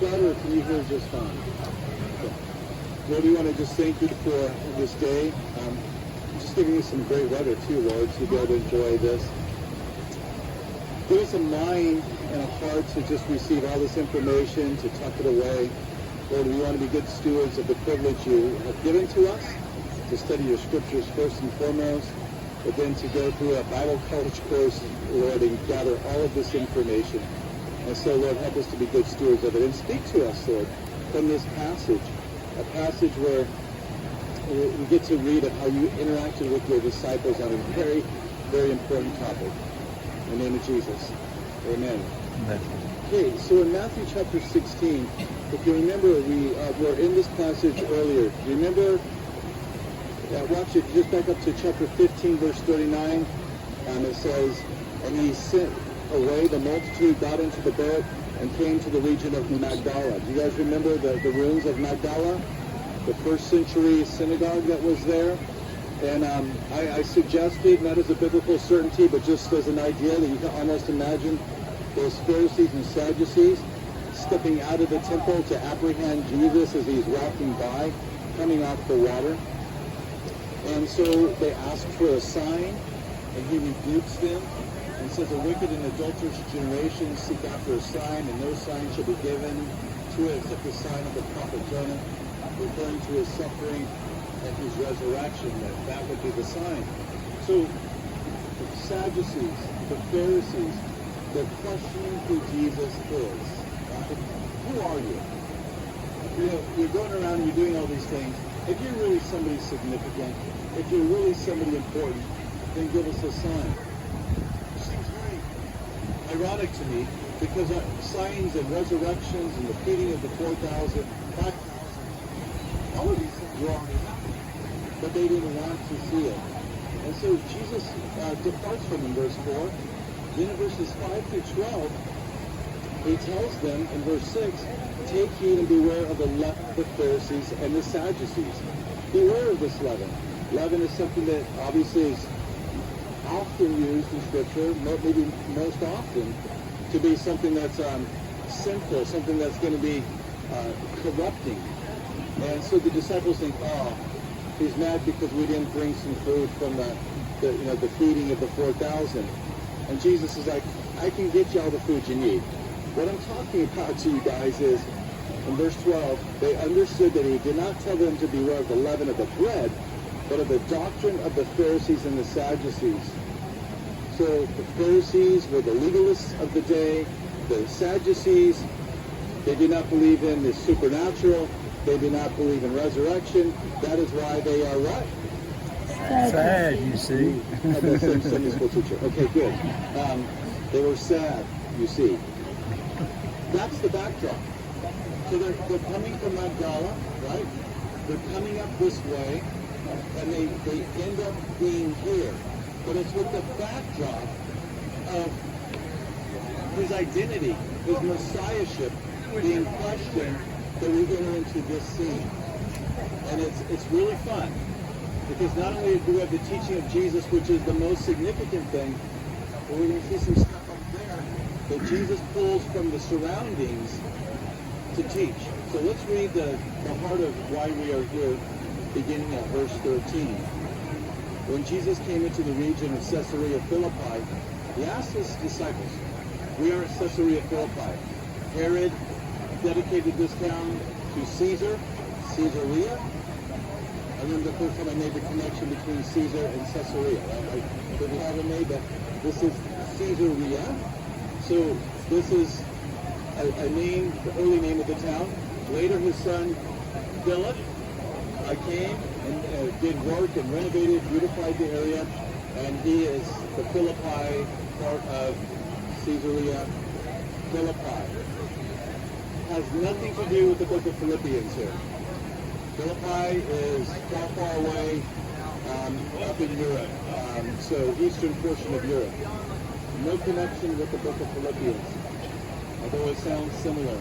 better, or can you hear just fine? Okay. Lord, we want to just thank you for this day. Just giving you some great weather too, Lord, to be able to enjoy this. Give us a mind and a heart to just receive all this information, to tuck it away. Lord, we want to be good stewards of the privilege you have given to us, to study your scriptures first and foremost, but then to go through a Bible college course, Lord, and gather all of this information. And so, Lord, help us to be good stewards of it. And speak to us, Lord, from this passage, a passage where we get to read of how you interacted with your disciples on a very, very important topic. In the name of Jesus. Amen. Amen. Okay, so in Matthew chapter 16, if you remember, we were in this passage earlier. Do you remember? Watch it, just back up to chapter 15, verse 39. It says, and he sent away the multitude, got into the boat, and came to the region of Magdala. Do you guys remember the ruins of Magdala? The first century synagogue that was there? And I suggested, not as a biblical certainty, but just as an idea that you can almost imagine those Pharisees and Sadducees stepping out of the temple to apprehend Jesus as he's walking by, coming off the water. And so they asked for a sign, and he rebukes them and says, a wicked and adulterous generation seek after a sign, and no sign shall be given to it except the sign of the prophet Jonah, referring to his suffering and his resurrection, that would be the sign. So the Sadducees, the Pharisees, they're questioning who Jesus is. Who are you? You know, you're going around and you're doing all these things. If you're really somebody significant, if you're really somebody important, then give us a sign. It seems very ironic to me because signs and resurrections and the feeding of the 4,000, 5,000, all of these things were already happening, but they didn't want to see it. And so Jesus departs from them, verse 4. Then in verses 5 through 12, he tells them in verse 6, take heed and beware of the leaven of the Pharisees and the Sadducees. Beware of this leaven. Leaven is something that obviously is often used in Scripture, maybe most often, to be something that's sinful, something that's going to be corrupting. And so the disciples think, oh, he's mad because we didn't bring some food from the feeding of the 4,000. And Jesus is like, I can get you all the food you need. What I'm talking about to you guys is, in verse 12, they understood that he did not tell them to beware of the leaven of the bread, but of the doctrine of the Pharisees and the Sadducees. So the Pharisees were the legalists of the day. The Sadducees, they did not believe in the supernatural. They did not believe in resurrection. That is why they are what? Sad, you see. Had that same Sunday school teacher. Okay, good. They were sad, you see. That's the backdrop. So they're coming from Magdala, right? They're coming up this way, and they end up being here. But it's with the backdrop of his identity, his messiahship being questioned that we enter into this scene. And it's really fun. Because not only do we have the teaching of Jesus, which is the most significant thing, but we're going to see some stuff up there that Jesus pulls from the surroundings to teach. So let's read the heart of why we are here, beginning at verse 13. When Jesus came into the region of Caesarea Philippi, he asked his disciples, we are at Caesarea Philippi. Herod dedicated this town to Caesarea. I remember the first time I made the connection between Caesar and Caesarea. I didn't have it made, but this is Caesarea. So this is a name, the early name of the town. Later his son Philip came and did work and renovated, beautified the area, and he is the Philippi part of Caesarea Philippi. Has nothing to do with the book of Philippians here. Philippi is far, far away up in Europe, so eastern portion of Europe. No connection with the book of Philippians, although it sounds similar.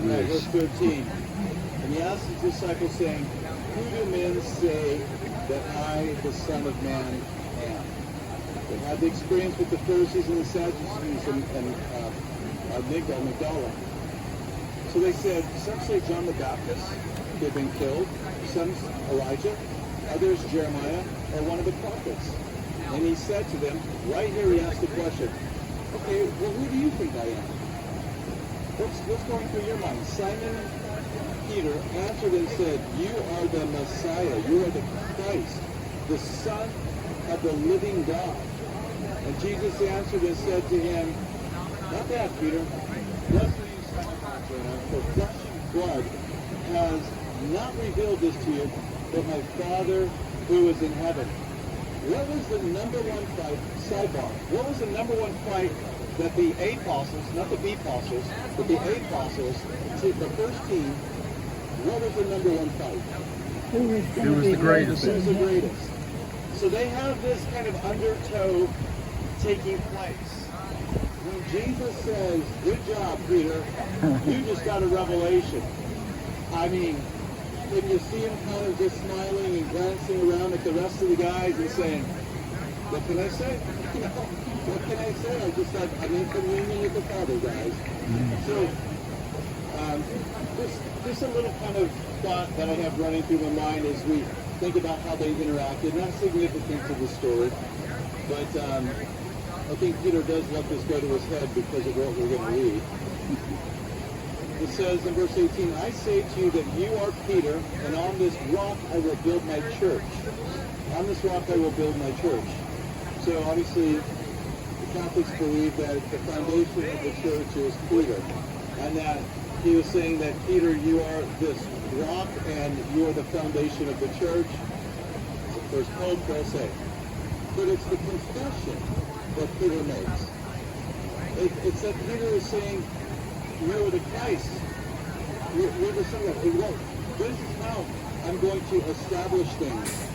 Right, verse 13. And he asked his disciples, saying, who do men say that I, the Son of Man, am? They had the experience with the Pharisees and the Sadducees and Magdala. So they said, some say John the Baptist, who had been killed, some Elijah, others Jeremiah, or one of the prophets. And he said to them, right here he asked the question, okay, well, who do you think I am? What's going through your mind? Simon Peter answered and said, you are the Messiah, you are the Christ, the Son of the living God. And Jesus answered and said to him, not that, Peter. Blessed are you, Simon Barjona, for flesh and blood has not revealed this to you, but my Father who is in heaven. What was the number one fight, sidebar, what was the number one fight that the apostles, not the B-apostles, but the apostles, the first team, what was the number one fight? Who was the greatest? Who was the greatest? So they have this kind of undertow taking place. When Jesus says, good job, Peter, you just got a revelation. I mean, when you see him kind of just smiling and glancing around at the rest of the guys and saying, what can I say? You know, what can I say? I'm in communion with the Father, guys. So, just a little kind of thought that I have running through my mind as we think about how they interacted. Not significant to the story, but I think Peter does let this go to his head because of what we're going to read. It says in verse 18, I say to you that you are Peter, and on this rock I will build my church. On this rock I will build my church. So obviously, the Catholics believe that the foundation of the church is Peter, and that he was saying that, Peter, you are this rock, and you are the foundation of the church. Of course, Pope will say. But it's the confession that Peter makes. It's that Peter is saying, you are the Christ. You're the Son of God. This is how I'm going to establish things.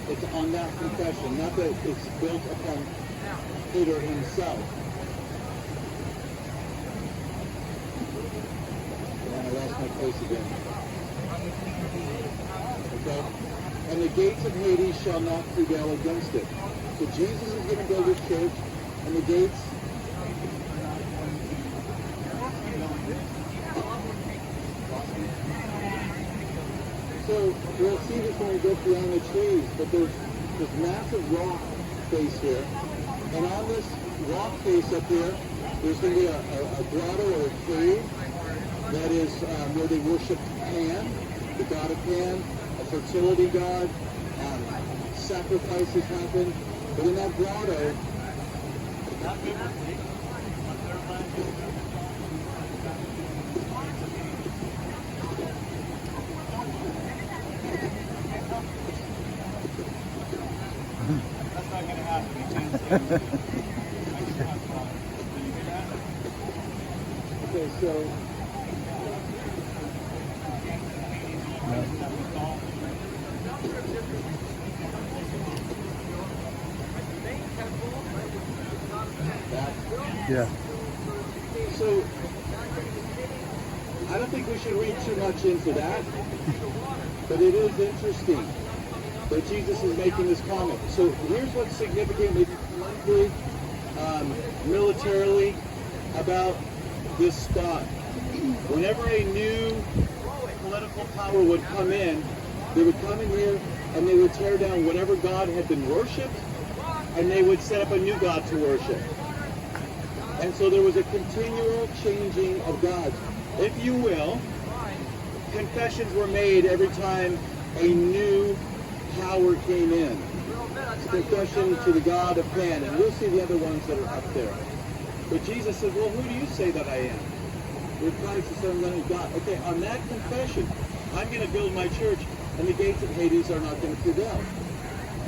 It's on that confession, not that it's built upon Peter himself. And I lost my place again. Okay? And the gates of Hades shall not prevail against it. So Jesus is going to build his church, and the gates So we'll see this when we go beyond the trees, but there's this massive rock face here. And on this rock face up here, there's going to be a grotto or a cave that is where they worship Pan, the god of Pan, a fertility god. Sacrifices happen. But in that grotto, that's not going to happen. Okay, so Yeah. So I don't think we should read too much into that, but it is interesting that Jesus is making this comment. So here's what's significant, maybe politically, militarily, about this spot. Whenever a new political power would come in, they would come in here and they would tear down whatever God had been worshipped, and they would set up a new God to worship. And so there was a continual changing of gods. If you will, confessions were made every time a new power came in. Confession to the God of Pan, and we'll see the other ones that are up there. But Jesus said, well, who do you say that I am? You're Christ, the Son of the living God. Okay, on that confession, I'm going to build my church, and the gates of Hades are not going to prevail.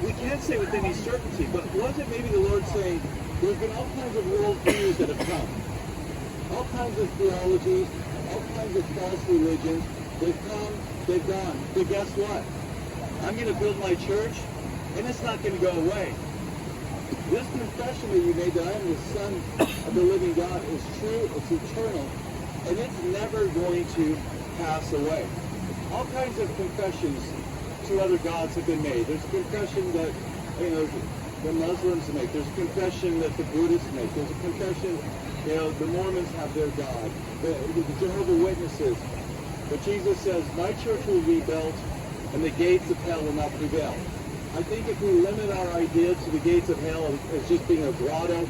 We can't say with any certainty, but wasn't maybe the Lord saying, there's been all kinds of worldviews that have come, all kinds of theologies, all kinds of false religions. They've come, they've gone. But guess what? I'm going to build my church, and it's not going to go away. This confession that you made that I am the Son of the living God is true, it's eternal, and it's never going to pass away. All kinds of confessions to other gods have been made. There's a confession that, the Muslims make. There's a confession that the Buddhists make. There's a confession, the Mormons have their God. The Jehovah's Witnesses. But Jesus says, my church will be built and the gates of hell will not prevail. I think if we limit our idea to the gates of hell as just being a grotto,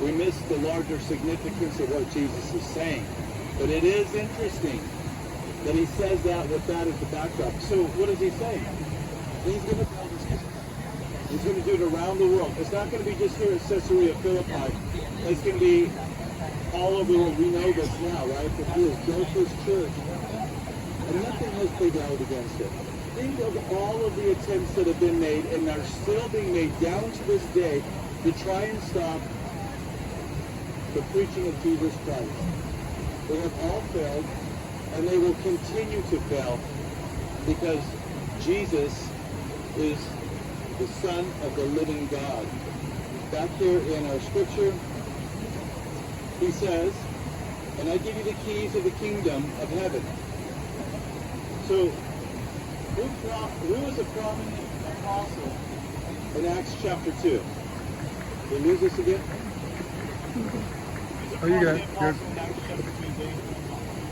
we miss the larger significance of what Jesus is saying. But it is interesting that he says that with that as the backdrop. So what is he saying? He's going to build his kingdom. He's going to do it around the world. It's not going to be just here at Caesarea Philippi. It's going to be all over the world. We know this now, right? That he has built his church. And nothing has prevailed against it. Think of all of the attempts that have been made and are still being made down to this day to try and stop the preaching of Jesus Christ. They have all failed, and they will continue to fail because Jesus is the Son of the living God. Back here in our scripture, he says, and I give you the keys of the kingdom of heaven. So, who was a prominent apostle in Acts chapter 2? Did we lose this again? Oh, you got it. Good.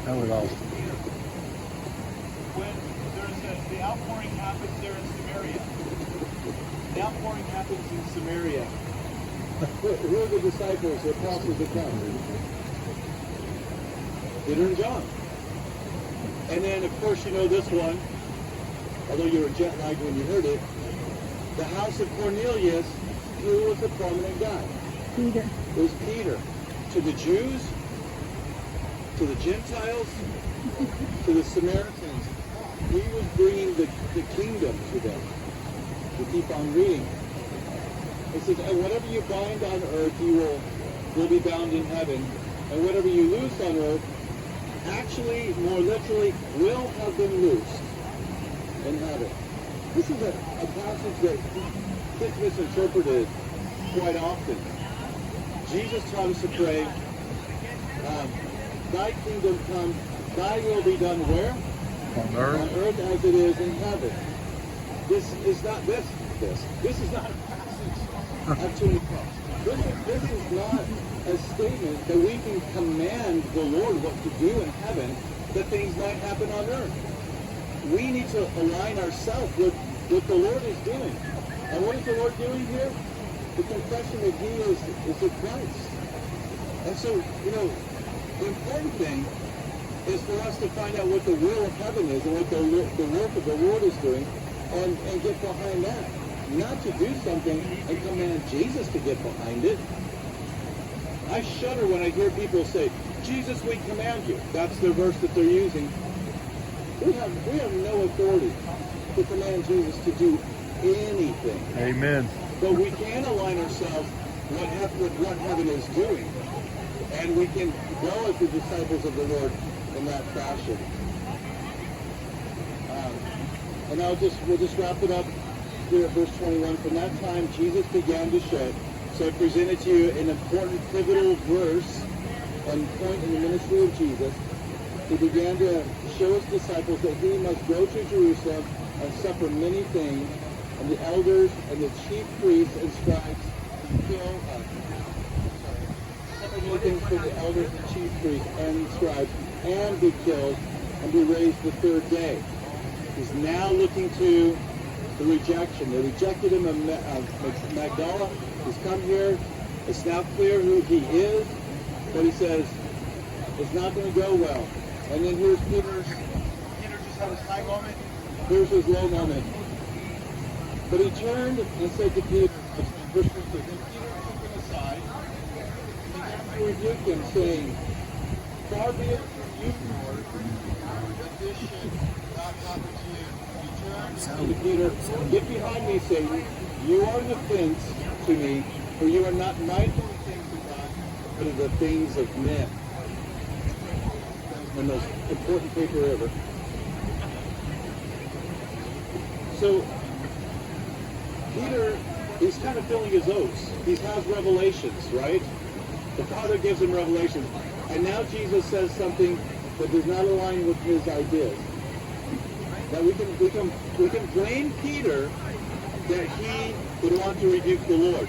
Now we lost. When there's the outpouring happens there in Samaria. The outpouring happens in Samaria. Who are the disciples, the apostles that come? Peter and John. And then, of course, you know this one, although you were jet lagged when you heard it, the house of Cornelius, who was a prominent guy? Peter. It was Peter. To the Jews, to the Gentiles, to the Samaritans. He was bringing the kingdom to them. We keep on reading. It says, and whatever you bind on earth, you will be bound in heaven. And whatever you loose on earth, actually, more literally, will have been loosed in heaven. This is a passage that gets misinterpreted quite often. Jesus taught us to pray, thy kingdom come, thy will be done where? On earth. On earth as it is in heaven. This is not this. This is not a passage of 20 This is not a statement that we can command the Lord what to do in heaven, that things might happen on earth. We need to align ourselves with what the Lord is doing. And what is the Lord doing here? The confession that he is the Christ. And so, the important thing is for us to find out what the will of heaven is and what the work of the Lord is doing and get behind that. Not to do something and command Jesus to get behind it. I shudder when I hear people say, Jesus, we command you. That's the verse that they're using. We have no authority to command Jesus to do anything. Amen. But we can align ourselves with what heaven is doing. And we can go as the disciples of the Lord in that fashion. And we'll just wrap it up here at verse 21. From that time, Jesus began to show. So I presented to you an important pivotal verse and point in the ministry of Jesus. He began to show his disciples that he must go to Jerusalem and suffer many things, and the elders and the chief priests and scribes suffer many things for the elders and chief priests and scribes, and be killed and be raised the third day. He's now looking to the rejection. They rejected him at Magdala. He's come here. It's now clear who he is, but he says it's not going to go well. And then here's Peter just had his high moment. Here's his low moment. But he turned and said to Peter, verse 15, then Peter took him aside and began to rebuke him, saying, far be it from you, Lord, that this should not happen to you. He turned and said to Peter, get behind me, Satan. You are an offense to me, for you are not mindful of the things of God, but of the things of men. The most important paper ever. So, Peter is kind of filling his oats. He has revelations, right? The Father gives him revelations. And now Jesus says something that does not align with his ideas. Now we can blame Peter that he would want to rebuke the Lord.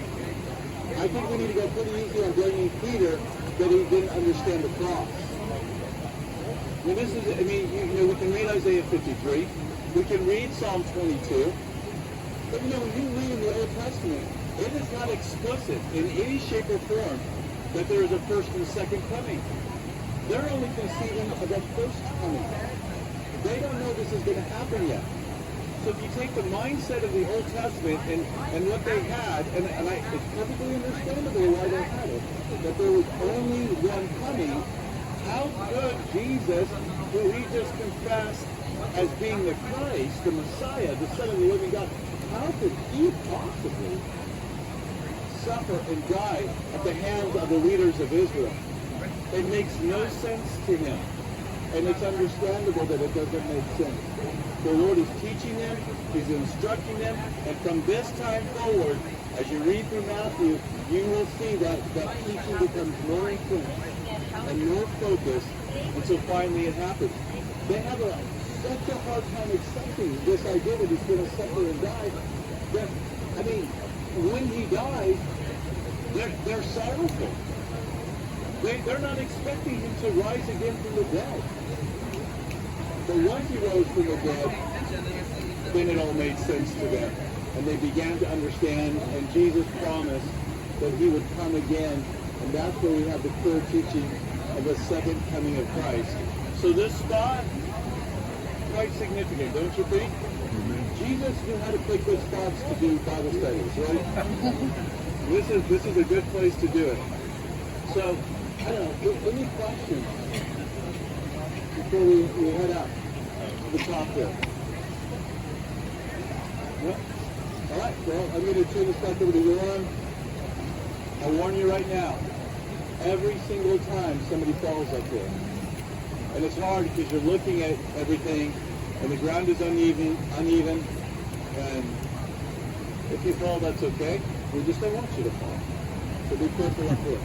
I think we need to go pretty easy on blaming Peter that he didn't understand the cross. I mean, we can read Isaiah 53. We can read Psalm 22. But, when you read in the Old Testament, it is not explicit in any shape or form that there is a first and second coming. They're only conceiving of a first coming. They don't know this is going to happen yet. So if you take the mindset of the Old Testament and what they had, it's perfectly understandable why they had it, that there was only one coming, how could Jesus, who he just confessed as being the Christ, the Messiah, the Son of the living God, how could he possibly suffer and die at the hands of the leaders of Israel? It makes no sense to him. And it's understandable that it doesn't make sense. The Lord is teaching them, he's instructing them, and from this time forward, as you read through Matthew, you will see that teaching becomes more intense and more focused, and so finally it happens. They have such a hard time accepting this idea that he's going to suffer and die, that, when he dies, they're sorrowful. They're not expecting him to rise again from the dead. But once he rose from the dead, then it all made sense to them. And they began to understand, and Jesus promised that he would come again. And that's where we have the clear teaching of the second coming of Christ. So this spot, quite significant, don't you think? Jesus knew how to pick good spots to do Bible studies, right? This is a good place to do it. So, I don't know, any questions before we head out to the top there? No? All right, well, I'm going to turn this back over to Yoram. I warn you right now, every single time somebody falls up here, and it's hard because you're looking at everything, and the ground is uneven, and if you fall, that's okay. We just don't want you to fall. So be careful up here.